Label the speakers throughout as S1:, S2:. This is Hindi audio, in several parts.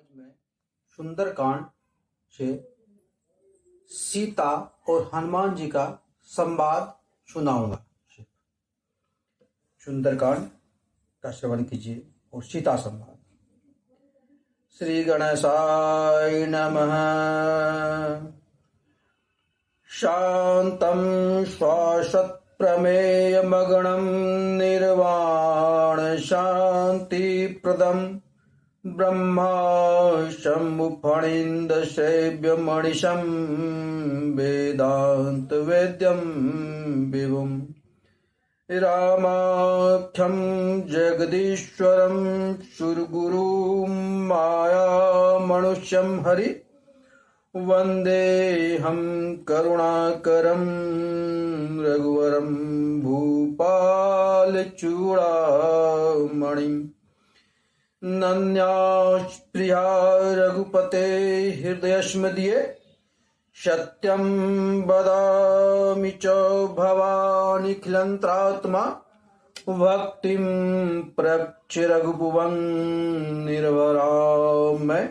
S1: मैं सुंदरकांड से सीता और हनुमान जी का संवाद सुनाऊंगा। सुंदरकांड का श्रवण कीजिए और सीता संवाद। श्री गणेशाय नमः। शांतं श्वासत् प्रमेयमगणं निर्वाण शांतिप्रदं ब्रह्मा शम्भुफणीन्द्र सेव्यमणिशं वेदांत वेद्यं विभुं रामाख्यं जगदीश्वरं सुरगुरुं मायामनुष्यं हरि वन्देऽहं करुणाकरं रघुवरं भूपालचूडामणिं नन्यास्पृहा रघुपते हृदयस्मदीये सत्यं वदामि च भवानिखिलन्त्रात्मा भक्तिं प्रच्छ रघुभुवं निर्वरामय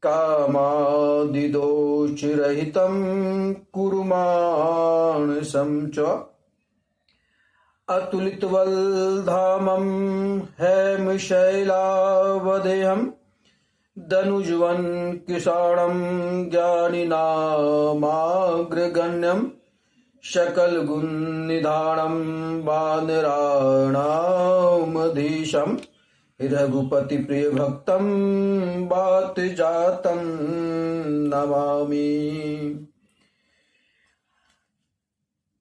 S1: कामादिदोषरहितं कुरु मानसं च अतुलितबलधामं हेमशैलावदेहं दनुजवन किशाणं ज्ञानिनामाग्रगण्यं सकलगुणनिधानं वानराणामधीशं रघुपतिप्रियभक्तं वातजातं नमामि।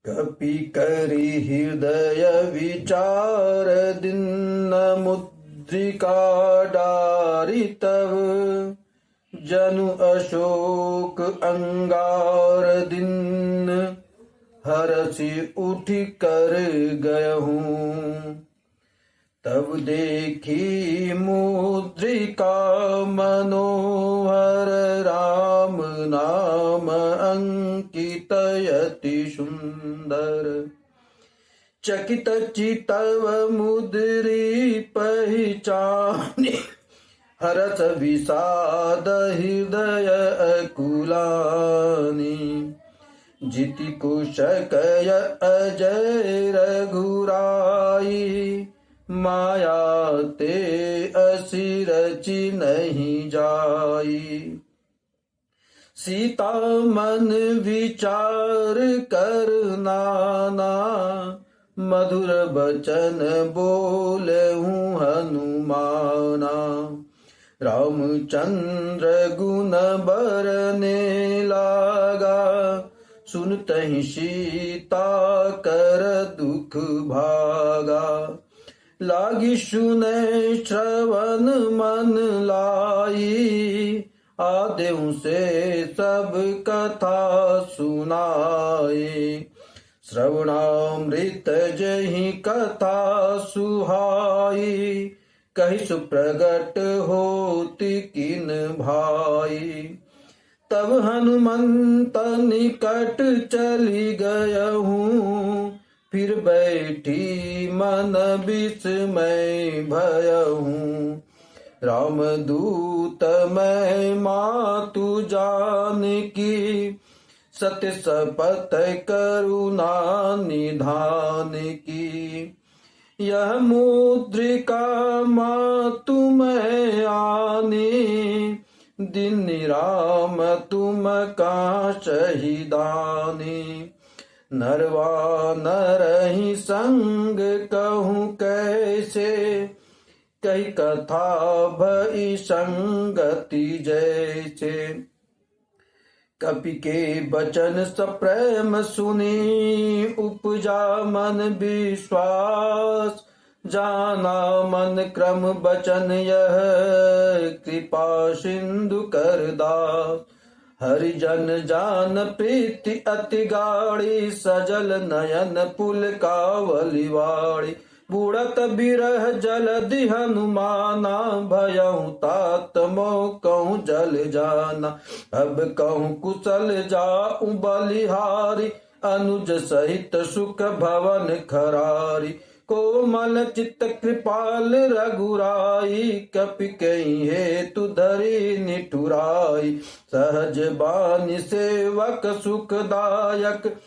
S1: कपिकरी हृदय विचार दीन मुद्रिका डारि तव जनु अशोक अंगार दिन हरषि उठ कर गयहूँ। तब देखी मुद्रिका मनोहर राम नाम अंकित यति सुंदर चकित चितव मुद्री पहचानी हरष विषाद हृदय अकुलानी। जिति कुशकय अजय रघुराई माया ते असिरचि नहीं जाई। सीता मन विचार कर नाना मधुर बचन बोलहूँ हनुमाना। रामचंद्र गुण बरने लागा सुनतहि सीता कर दुख भागा। लागी सुने श्रवण मन लाई आदेव से सब कथा सुनाए। श्रवणामृत जहि कथा सुहाई कहि सुप्रगट होति किन भाई। तब हनुमंत निकट चली गयहूँ फिर बैठी मन विस्मय भयहूँ। रामदूत मैं मातु जानकी सत्य शपथ करुणा निधान की। यह मुद्रिका मातु मैं आनी दिन राम तुम का शहीदानी। नरवा नरहि संग कहूँ कैसे कही कथा भई संगति जैसे। कपि के बचन सप्रेम सुनी उपजा मन विश्वास। जाना मन क्रम बचन यह कृपा सिंधु कर दास। हरिजन जान प्रीति अति गाढ़ी सजल नयन पुल कावलिवाड़ी। बूढ़त बिरह जलधि हनुमाना भयहु तात मोह कहूँ जल जाना। अब कहूँ कुशल जाऊँ बलिहारी अनुज सहित सुख भवन खरारी। कोमल चित्त कृपाल रघुराई, कपि कहीं हेतु धरि निठुराई। सहज बानी सेवक सुखदायक,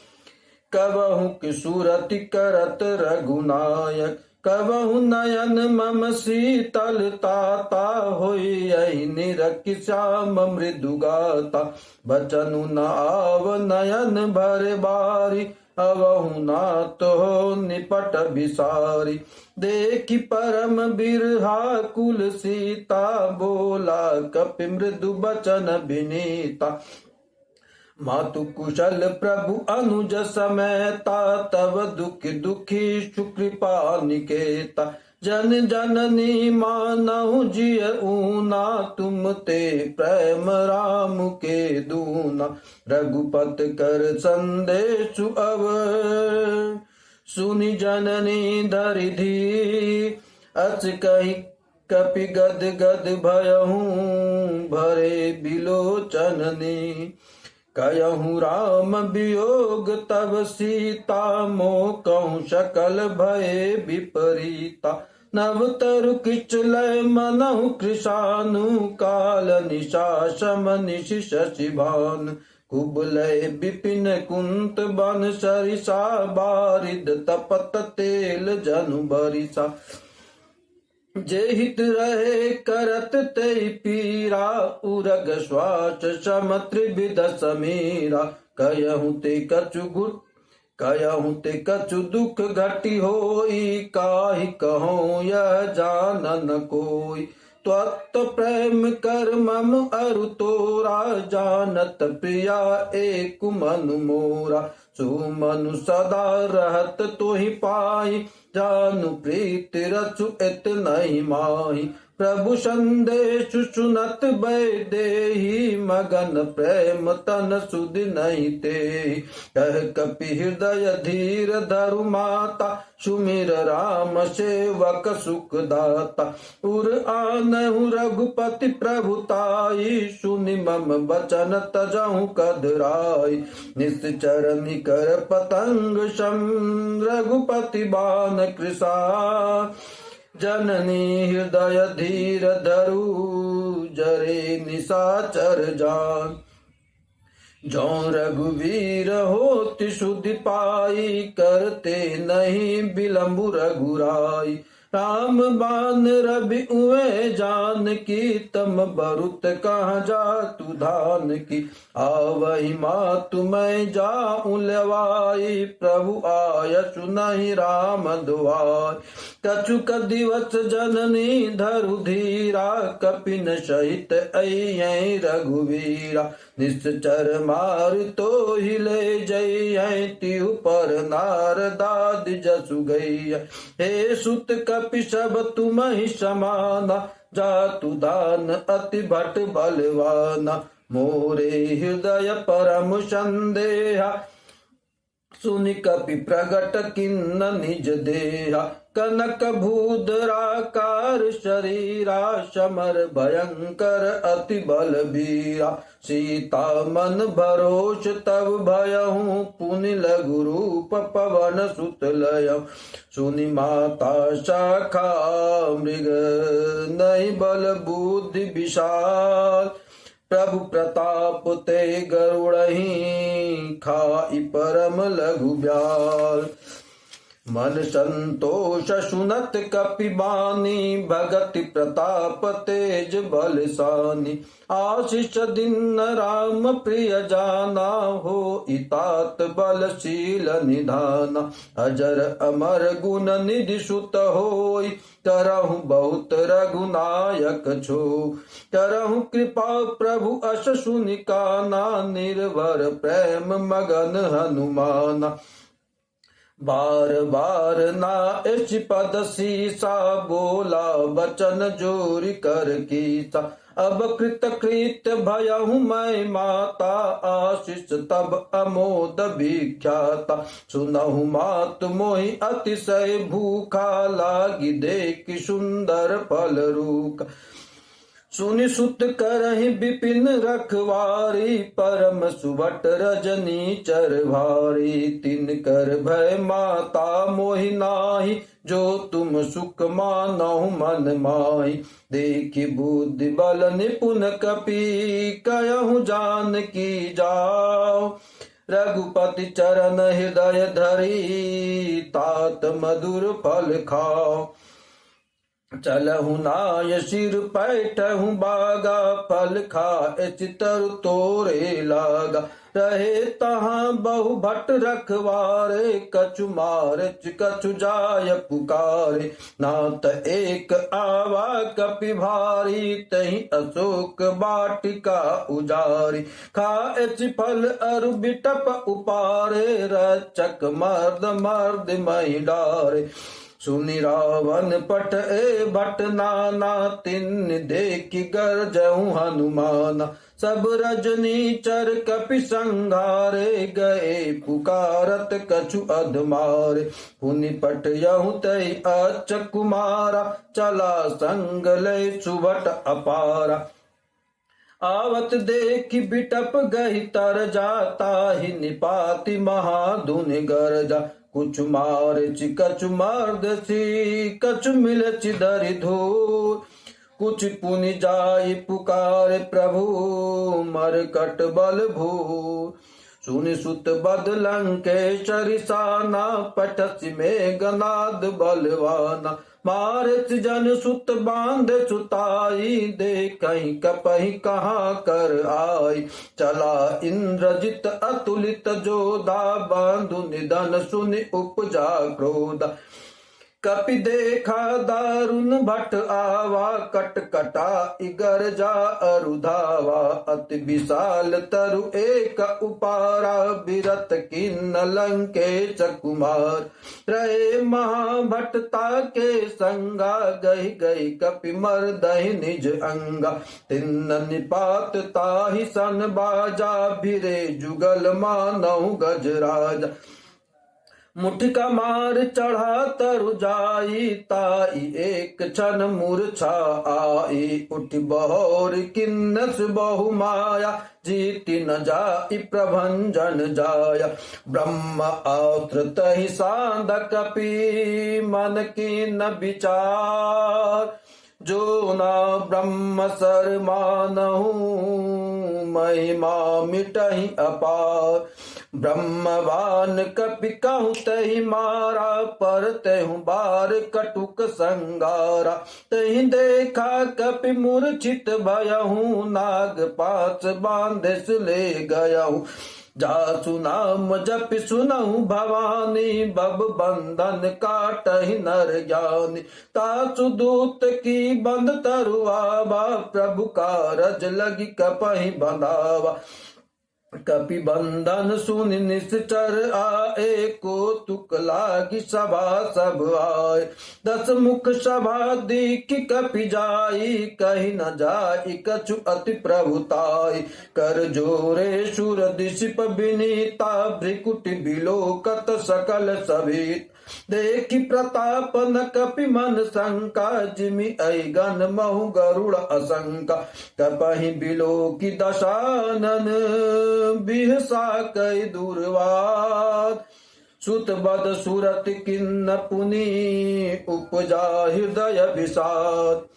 S1: कबहु कि सुरति करत रघुनायक। कबहु नयन मम शीतल ताता, होई यही निरखि श्याम मृदु गाता। बचनु न आव नयन भर बारी, अवहु नाथ हो निपट बिसारी। देखि परम बिरहा कुल सीता, बोला कपि मृदु बचन विनीता। मातु कुशल प्रभु अनुज समेता, तब दुख दुखी सुकृपा निकेता। जन जननी मानहु जिय ऊना, तुम ते प्रेम राम के दूना। रघुपत कर संदेशु अवर, सुनि जननी धरि धीर। अच कहि कपि गद गद भयहु, भरे बिलोचननी। कयहु राम वियोग तब सीता, मोह कहूँ सकल भय विपरीता। नव तरु किचलय मनहु कृशानु, काल निशासम निशि शशि भानु। कुबलय विपिन कुंत बन सरिसा, बारिद तपत तेल जनु बरिसा। जे हित रहे करत ते पीरा, उरग श्वास सम त्रिविध समीरा। कयहु ते कछु दुख घटी होई, काहि कहूँ यह जानन कोई। त्वत्त प्रेम कर मम अरु तोरा, जानत प्रिया एक मनु मोरा। सुमनु सदा रहत तोहि पाई, जानु प्रीत रचु इत नहीं माही। प्रभु संदेश सुनत भय देहि, मगन प्रेम तन सुध नहीं तेहि। कह कपि हृदय धीर धरु माता, सुमिर राम सेवक सुख दाता। उर आनहु रघुपति प्रभुताई, सुनि मम बचन तजहु कदराई। निश्चर निकर पतंग सम, रघुपति बान कृसा। जननी हृदय धीर धरु, जरे निशाचर जान। जो रघुवीर होति सुधि पाई, करते नहीं विलंबु रघुराई। राम बान रवि उए जान की, तम बरुत कहाँ जातु धान की। आवहि मातु मैं जाऊं लवाई, प्रभु आयसु नहीं राम दुआई। कछुक दिवस जननी धरु धीरा, कपिन सहित अइयै रघुवीरा। निश्चर मार तो हिले जइयै, तिहु पर नारदादि जसु गइयै। हे सुत कपि सब तुम ही समाना, जातु दान अति भट बलवाना। मोरे हृदय परम संदेहा, सुनि कपि प्रगट किन्न निज देहा। कनक भूधराकार शरीरा, समर भयंकर अति बलबीरा। सीता मन भरोष तब भयहु, पुनि लघु रूप पवन सुत लयहु। सुनि माता शाखा मृग, नहीं बल बुद्धि विशाल। प्रभु प्रताप ते गरुड़हि, खाई परम लघु ब्याल। मन संतोष सुनत कपि बानी, भगति प्रताप तेज बलसानी। आशीष दीन राम प्रिय जाना, हो इतात बलशील निधाना। अजर अमर गुण निधि सुत होई, करहु बहुत रघुनायक छो। करहु कृपा प्रभु अस सुनि काना, निर्भर प्रेम मगन हनुमाना। बार बार ना इस पद सीसा, बोला बचन जोरी कर कीसा। अब कृत कृत्य भयहु मैं माता, आशीष तब अमोद विख्याता। सुनहु मात मोहि अतिशय भूखा, लागी देखि सुंदर फल रूखा। सुनि सुत करहि विपिन रखवारी परम सुबट रजनी चर भारी तिन कर भय माता मोहि नाही जो तुम सुख मानहु मन माही देखि बुद्धि बल निपुण कपि कहूँ जान की जाओ रघुपति चरण हृदय धरी तात मधुर फल खाओ चलहु नाय सिर पैठहु बागा फल खाए चितर तोरे लागा रहे तहाँ बहु भट रखवारे कछु मारे कछु जाय पुकारे नात एक आवा कपि भारी तही अशोक बाटिका उजारी खाए फल अरु बिटप उपारे रचक मर्द मर्द मही डारे सुनि रावण पट ए भट नाना तिन देखि गरजहु हनुमाना सब रजनी चर कपि संघारे गए पुकारत कछु अधमारे पुनि पट यहु तई अचक कुमारा चला संग लय सुभट अपारा आवत देखि बिटप गई तर जाता ही निपाति महाधुन गरजा कुछ मार कछु मार्द सी कछु मिल चिदरि धूर कुछ पुनि जाई पुकार प्रभु मरकट बल भूर सुनि सुत बदलंकेश्वरी साना पटसि मेघनाद बलवाना मारत जन सुत बांध सुताई दे कहीं कपही कहाँ कर आई चला इंद्रजित अतुलित जोधा बांधु निधन सुनि उपजा क्रोध कपि देखा दारुण भट आवा कटकटा इगर जा अरुधावा अति विशाल तरु एक उपारा बिरत किन्न लंकेश कुमार रहे महाभटता के संगा गई गई कपि मर्दहि निज अंगा तिन्न निपात ताहि सन बाजा भिरे जुगल मानहु गजराजा मुठिका मार चढ़ा तरु जाई ताई एक क्षण मूर्छा आई उठ बहोर किन्नस बहु माया जीति न जाई प्रभंजन जाया ब्रह्म आत्र तहि सांद कपि मन की न विचार जो ना ब्रह्म सर मानहु महिमा मिटहि अपार ब्रह्मवान कपि कहु तहि मारा पर तेहु बार कटुक संगारा तहि देखा कपि मूर्छित भयहु नाग पास बांधे ले गयहु जासु नाम जप सुनहु भवानी बब बंधन काटहि नर ज्ञानी तासु दूत की बंद तरुआवा प्रभु कारज लगी कपहि बंधावा कपि बंधन सुनि निश्चर आए को तुक लागी सभा सब आए दस मुख सभा दीख कपि जाई कही न जाई कछु अति प्रभुताई कर जोरे सुर दिशिप विनीता भ्रिकुटि बिलोकत सकल सभीत देखि प्रताप न कपि मन शंका जिमि ऐगन महु गरुड़ असंका कपहि बिलो की दशानन बिहसा कई दुर्वाद सुत बद सुरत किन्न पुनि उपजा हृदय विषाद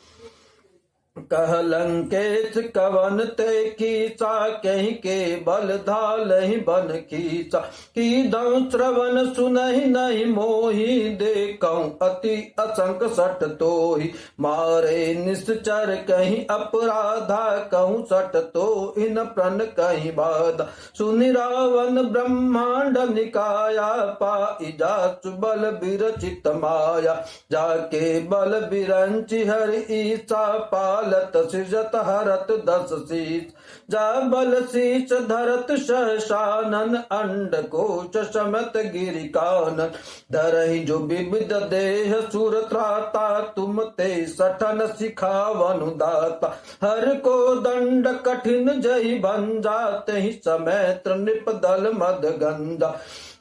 S1: कह लंकेश कवन ते कीसा कहीं के बल धालहि बन खीसा की दौ श्रवण सुनहि नहीं मोही देखऊं अति असंक सट तोहि मारे निश्चर कहीं अपराधा कहूँ सट तो इन प्रण कहीं बाधा सुनि रावण ब्रह्मांड निकाया पाई जासु बल विरचित माया जाके बल विरंचि हर ईसा पालत सृजत हरत दस शीश जा बल शीश धरत शशानन अंड कोश समत गिरिकानन धरहि जो विविध देह सुर त्राता तुम ते सठन सिखावनु दाता हर को दंड कठिन जय भंजा तहि समेत्र नृप दल मद गंजा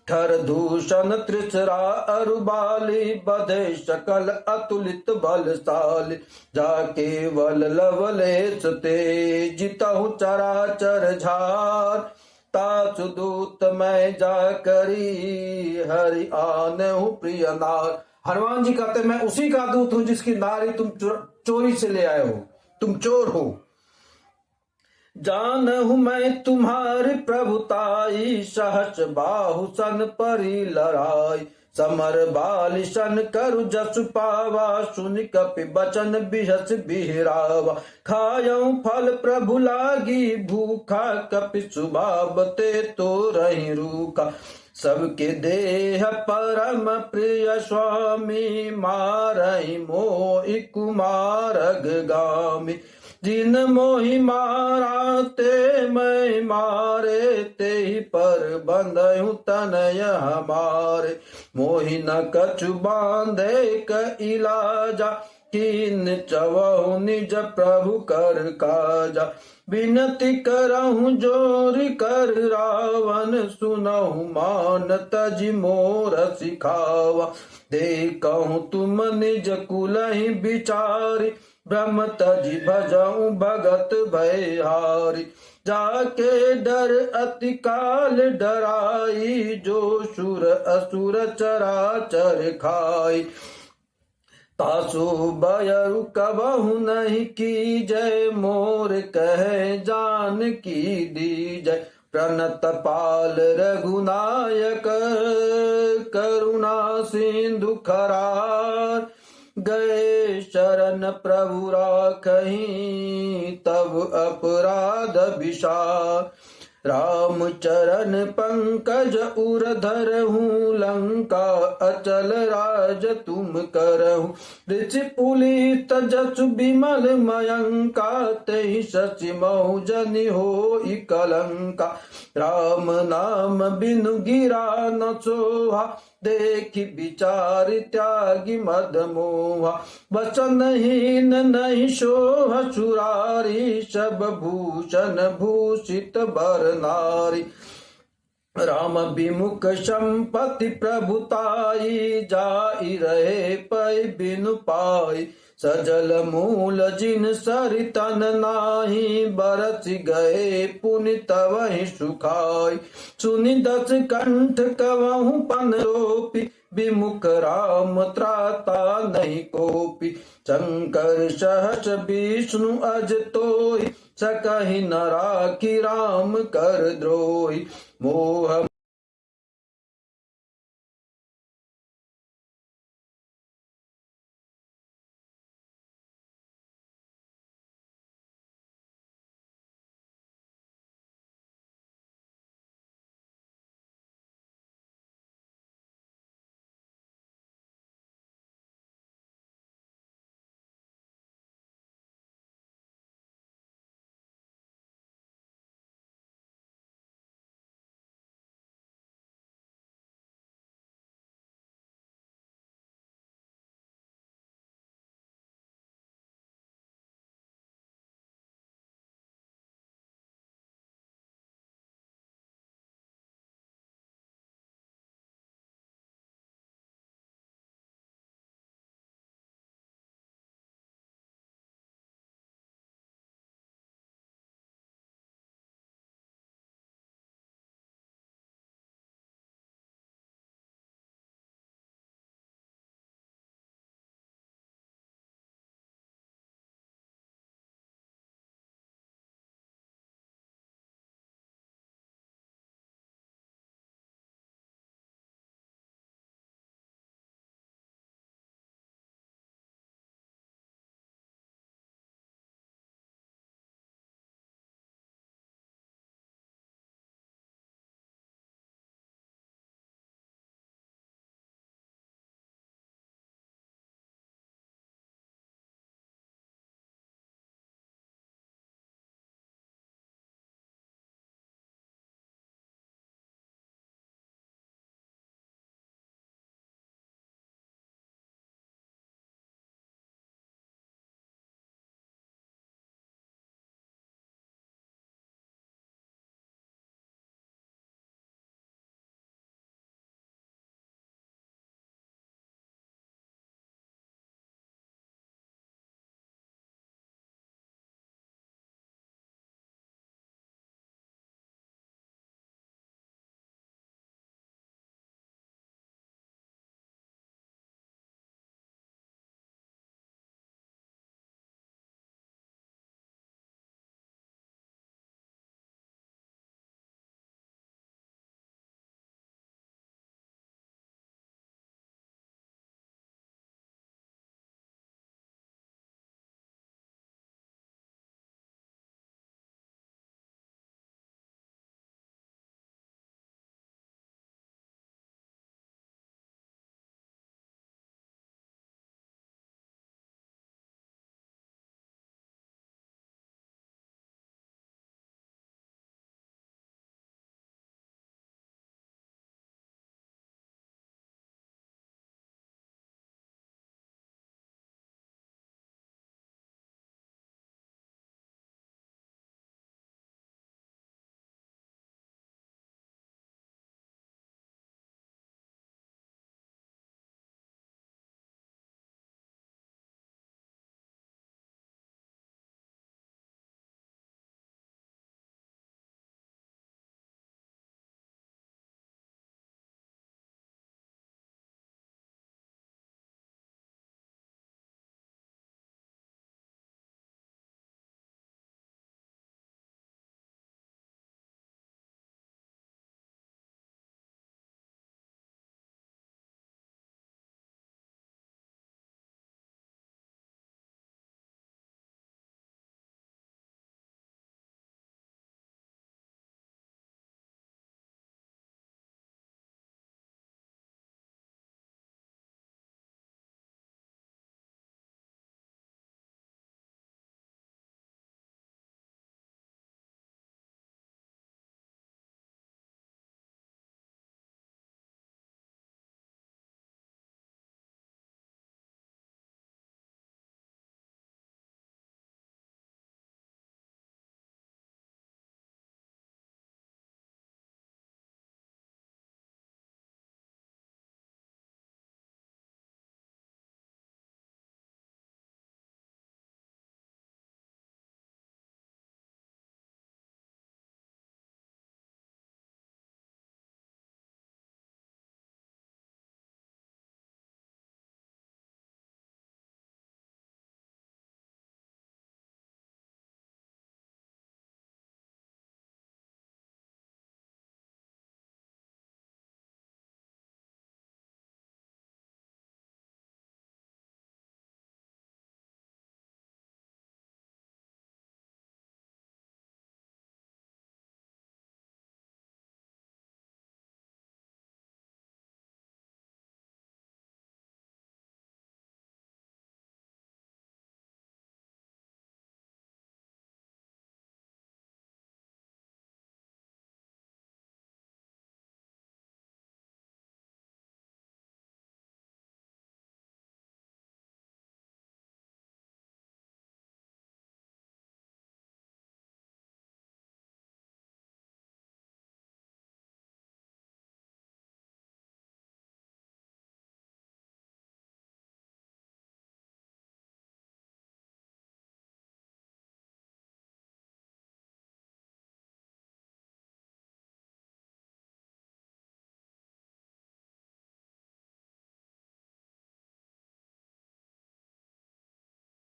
S1: खर दूषण त्रिचरा अरुबाली बधे सकल अतुलित बलशाली जा केवल लवलेश ते जितहु चराचर झार तासु दूत मैं जा करी हरि आनहु प्रिय नार। हनुमान जी कहते मैं उसी का दूत हूं जिसकी नारी तुम चोरी से ले आए हो, तुम चोर हो। जानहु मैं तुम्हारी प्रभुताई सहस बाहु सन परी लड़ाई समर बाल सन करु जसु पावा सुन कपि बचन बिहस बिहरावा खायऊ फल प्रभु लागी भूखा कपि सुबाबते तो रही रूखा सबके देह परम प्रिय स्वामी मारई मोहि कुमारग गामी जिन मोहि मारा ते मैं मारे ते ही पर बंधु तनय हमारे मोहि न कछु बांधे क इलाजा कीन चवहु निज प्रभु कर काजा विनती करहु जोर कर रावण सुनहु मान तज मोर सिखावा देखहु तुम निज कुलहि विचारी ब्रह्म तजी भजऊ भगत भयहारी जाके डर अति काल डराई जो सुर असुर चराचर खाई तासु बयरु कबहु नहीं की जय मोर कहे जान की दी जय प्रणत पाल रघुनायक करुणा सिंधु खरार गए शरण प्रभु राखहीं तब अपराध विशाल राम चरण पंकज उर धरहूँ लंका अचल राज तुम करहूँ ऋषि पुलित जसु विमल मयंका तेहि शशि महु जनि होई कलंका राम नाम बिनु गिरा न सोहा देखि विचार त्यागी मद मोहा वचनहीन नहीं शोह चुरारी सब भूषण भूषित बर नारी राम विमुख संपत्ति प्रभुताई जाई रहे पै बिनु पाई सजल मूल जिन सरितन नाही बरस गए पुनि तवहि सुखाई सुनि दस कंठ कवहु पन रोपी विमुख राम त्राता नहीं कोपी शंकर सहस विष्णु अज तोहि सकहि न राखी राम कर द्रोही मोह